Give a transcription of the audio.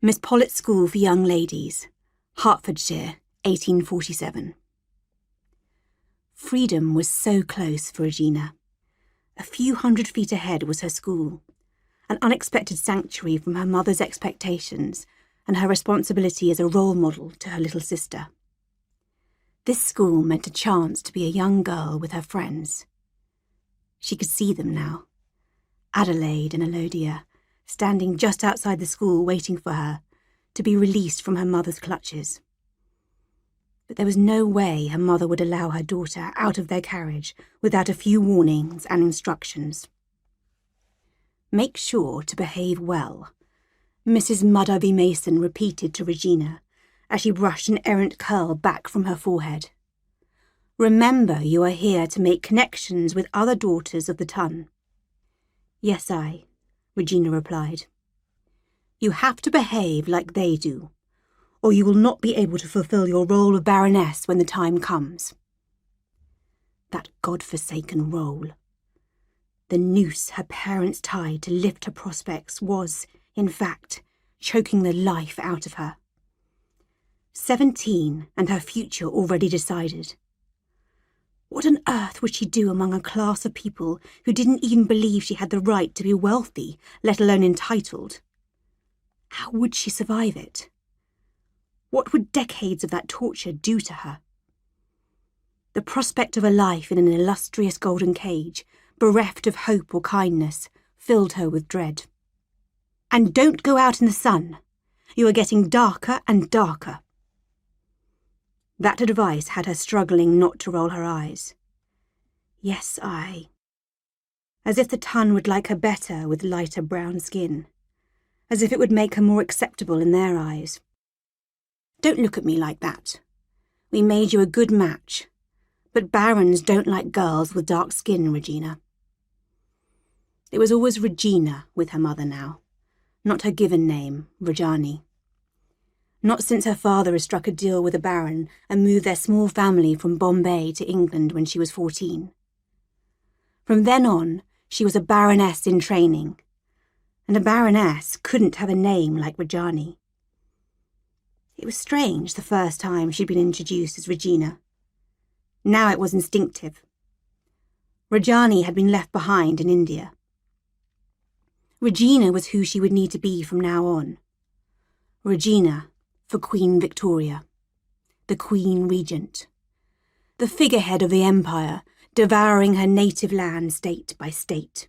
Miss Pollett's School for Young Ladies, Hertfordshire, 1847. Freedom was so close for Regina. A few 100 feet ahead was her school, an unexpected sanctuary from her mother's expectations and her responsibility as a role model to her little sister. This school meant a chance to be a young girl with her friends. She could see them now. Adelaide and Elodia, standing just outside the school waiting for her, to be released from her mother's clutches. But there was no way her mother would allow her daughter out of their carriage without a few warnings and instructions. Make sure to behave well, Mrs. Mudderby Mason repeated to Regina as she brushed an errant curl back from her forehead. Remember you are here to make connections with other daughters of the ton. Yes, Regina replied. You have to behave like they do, or you will not be able to fulfill your role of Baroness when the time comes. That God-forsaken role. The noose her parents tied to lift her prospects was, in fact, choking the life out of her. 17 and her future already decided. What on earth would she do among a class of people who didn't even believe she had the right to be wealthy, let alone entitled? How would she survive it? What would decades of that torture do to her? The prospect of a life in an illustrious golden cage, bereft of hope or kindness, filled her with dread. And don't go out in the sun. You are getting darker and darker. That advice had her struggling not to roll her eyes. Yes, as if the ton would like her better with lighter brown skin. As if it would make her more acceptable in their eyes. Don't look at me like that. We made you a good match. But barons don't like girls with dark skin, Regina. It was always Regina with her mother now, not her given name, Reggiani. Not since her father had struck a deal with a baron and moved their small family from Bombay to England when she was 14. From then on, she was a baroness in training, and a baroness couldn't have a name like Reggiani. It was strange the first time she'd been introduced as Regina. Now it was instinctive. Reggiani had been left behind in India. Regina was who she would need to be from now on. Regina for Queen Victoria, the Queen Regent, the figurehead of the empire, devouring her native land state by state.